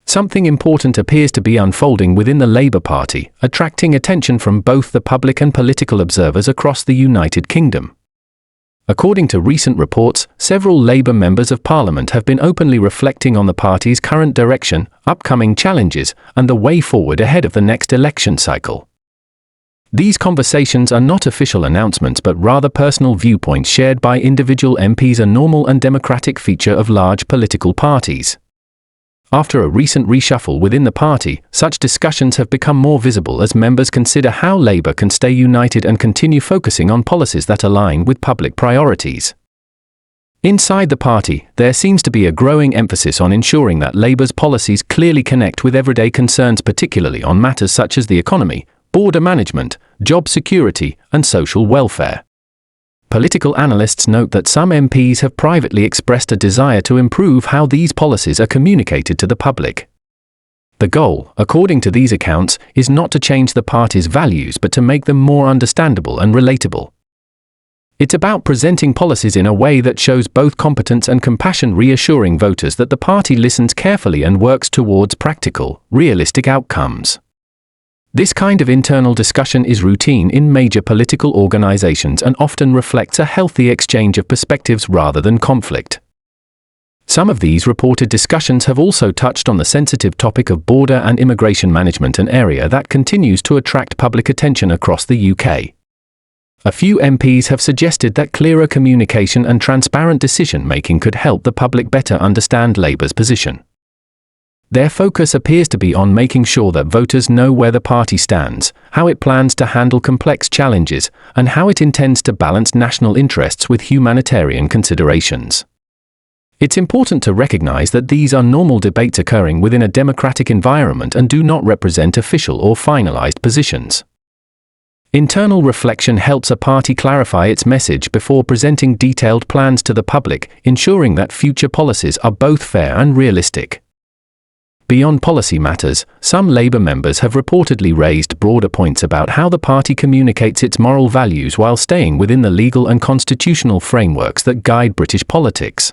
Something important appears to be unfolding within the Labour Party, attracting attention from both the public and political observers across the United Kingdom. According to recent reports, several Labour members of Parliament have been openly reflecting on the party's current direction, upcoming challenges, and the way forward ahead of the next election cycle. These conversations are not official announcements but rather personal viewpoints shared by individual MPs, a normal and democratic feature of large political parties. After a recent reshuffle within the party, such discussions have become more visible as members consider how Labour can stay united and continue focusing on policies that align with public priorities. Inside the party, there seems to be a growing emphasis on ensuring that Labour's policies clearly connect with everyday concerns, particularly on matters such as the economy, border management, job security, and social welfare. Political analysts note that some MPs have privately expressed a desire to improve how these policies are communicated to the public. The goal, according to these accounts, is not to change the party's values but to make them more understandable and relatable. It's about presenting policies in a way that shows both competence and compassion, reassuring voters that the party listens carefully and works towards practical, realistic outcomes. This kind of internal discussion is routine in major political organizations and often reflects a healthy exchange of perspectives rather than conflict. Some of these reported discussions have also touched on the sensitive topic of border and immigration management, an area that continues to attract public attention across the UK. A few MPs have suggested that clearer communication and transparent decision-making could help the public better understand Labour's position. Their focus appears to be on making sure that voters know where the party stands, how it plans to handle complex challenges, and how it intends to balance national interests with humanitarian considerations. It's important to recognise that these are normal debates occurring within a democratic environment and do not represent official or finalised positions. Internal reflection helps a party clarify its message before presenting detailed plans to the public, ensuring that future policies are both fair and realistic. Beyond policy matters, some Labour members have reportedly raised broader points about how the party communicates its moral values while staying within the legal and constitutional frameworks that guide British politics.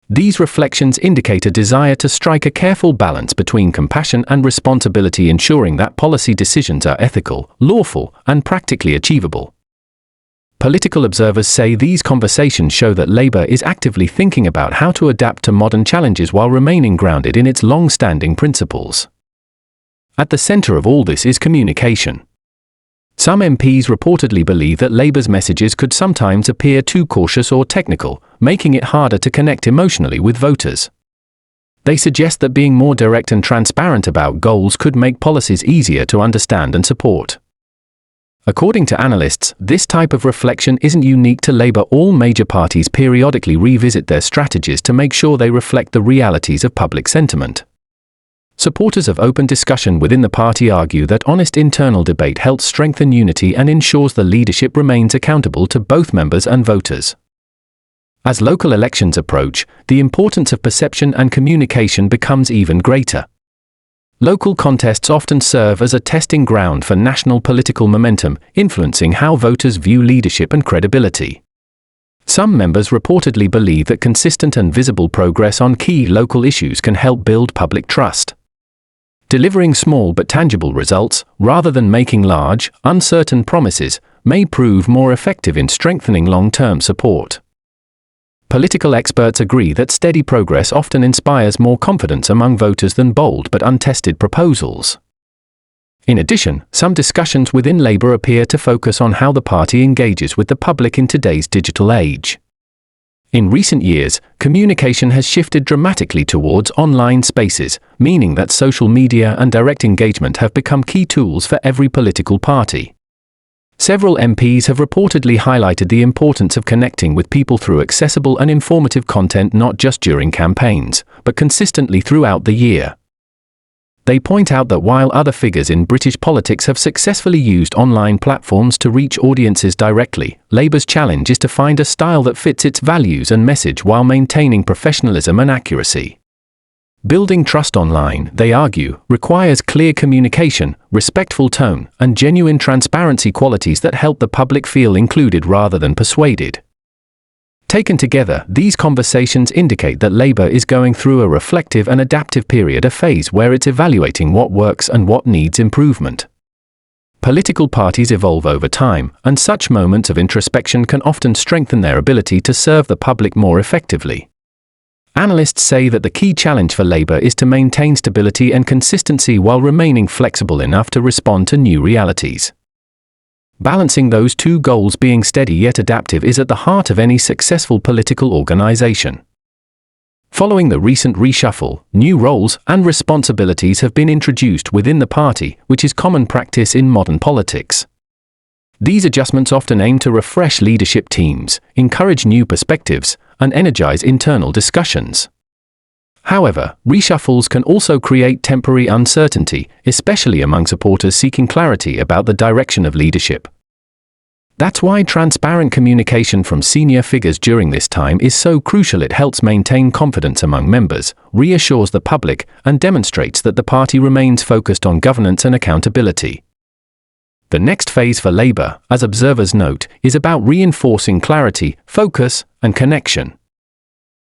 These reflections indicate a desire to strike a careful balance between compassion and responsibility, ensuring that policy decisions are ethical, lawful, and practically achievable. Political observers say these conversations show that Labour is actively thinking about how to adapt to modern challenges while remaining grounded in its long-standing principles. At the centre of all this is communication. Some MPs reportedly believe that Labour's messages could sometimes appear too cautious or technical, making it harder to connect emotionally with voters. They suggest that being more direct and transparent about goals could make policies easier to understand and support. According to analysts, this type of reflection isn't unique to Labour. All major parties periodically revisit their strategies to make sure they reflect the realities of public sentiment. Supporters of open discussion within the party argue that honest internal debate helps strengthen unity and ensures the leadership remains accountable to both members and voters. As local elections approach, the importance of perception and communication becomes even greater. Local contests often serve as a testing ground for national political momentum, influencing how voters view leadership and credibility. Some members reportedly believe that consistent and visible progress on key local issues can help build public trust. Delivering small but tangible results, rather than making large, uncertain promises, may prove more effective in strengthening long-term support. Political experts agree that steady progress often inspires more confidence among voters than bold but untested proposals. In addition, some discussions within Labour appear to focus on how the party engages with the public in today's digital age. In recent years, communication has shifted dramatically towards online spaces, meaning that social media and direct engagement have become key tools for every political party. Several MPs have reportedly highlighted the importance of connecting with people through accessible and informative content, not just during campaigns, but consistently throughout the year. They point out that while other figures in British politics have successfully used online platforms to reach audiences directly, Labour's challenge is to find a style that fits its values and message while maintaining professionalism and accuracy. Building trust online, they argue, requires clear communication, respectful tone, and genuine transparency, qualities that help the public feel included rather than persuaded. Taken together, these conversations indicate that Labour is going through a reflective and adaptive period, a phase where it's evaluating what works and what needs improvement. Political parties evolve over time, and such moments of introspection can often strengthen their ability to serve the public more effectively. Analysts say that the key challenge for Labour is to maintain stability and consistency while remaining flexible enough to respond to new realities. Balancing those two goals, being steady yet adaptive, is at the heart of any successful political organisation. Following the recent reshuffle, new roles and responsibilities have been introduced within the party, which is common practice in modern politics. These adjustments often aim to refresh leadership teams, encourage new perspectives, and energize internal discussions. However, reshuffles can also create temporary uncertainty, especially among supporters seeking clarity about the direction of leadership. That's why transparent communication from senior figures during this time is so crucial. It helps maintain confidence among members, reassures the public, and demonstrates that the party remains focused on governance and accountability. The next phase for Labour, as observers note, is about reinforcing clarity, focus, and connection.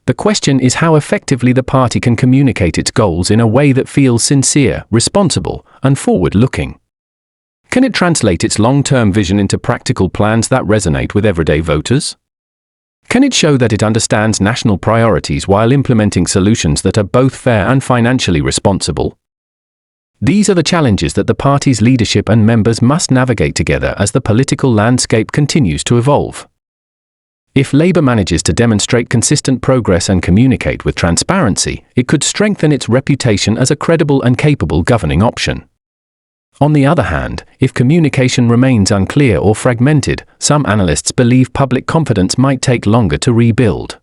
The question is how effectively the party can communicate its goals in a way that feels sincere, responsible, and forward-looking. Can it translate its long-term vision into practical plans that resonate with everyday voters? Can it show that it understands national priorities while implementing solutions that are both fair and financially responsible? These are the challenges that the party's leadership and members must navigate together as the political landscape continues to evolve. If Labour manages to demonstrate consistent progress and communicate with transparency, it could strengthen its reputation as a credible and capable governing option. On the other hand, if communication remains unclear or fragmented, some analysts believe public confidence might take longer to rebuild.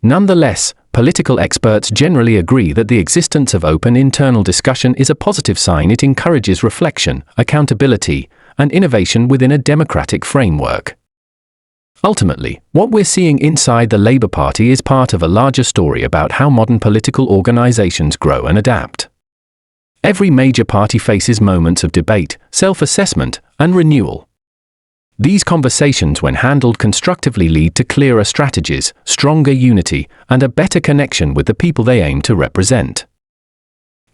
Nonetheless, political experts generally agree that the existence of open internal discussion is a positive sign. It encourages reflection, accountability, and innovation within a democratic framework. Ultimately, what we're seeing inside the Labour Party is part of a larger story about how modern political organisations grow and adapt. Every major party faces moments of debate, self-assessment, and renewal. These conversations, when handled constructively, lead to clearer strategies, stronger unity, and a better connection with the people they aim to represent.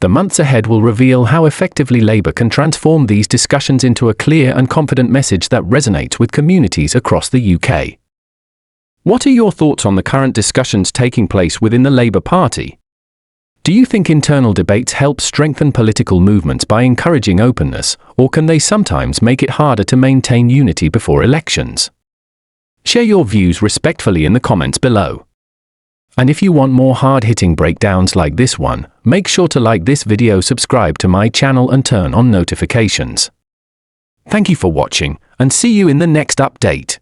The months ahead will reveal how effectively Labour can transform these discussions into a clear and confident message that resonates with communities across the UK. What are your thoughts on the current discussions taking place within the Labour Party? Do you think internal debates help strengthen political movements by encouraging openness, or can they sometimes make it harder to maintain unity before elections? Share your views respectfully in the comments below. And if you want more hard-hitting breakdowns like this one, make sure to like this video, subscribe to my channel, and turn on notifications. Thank you for watching, and see you in the next update.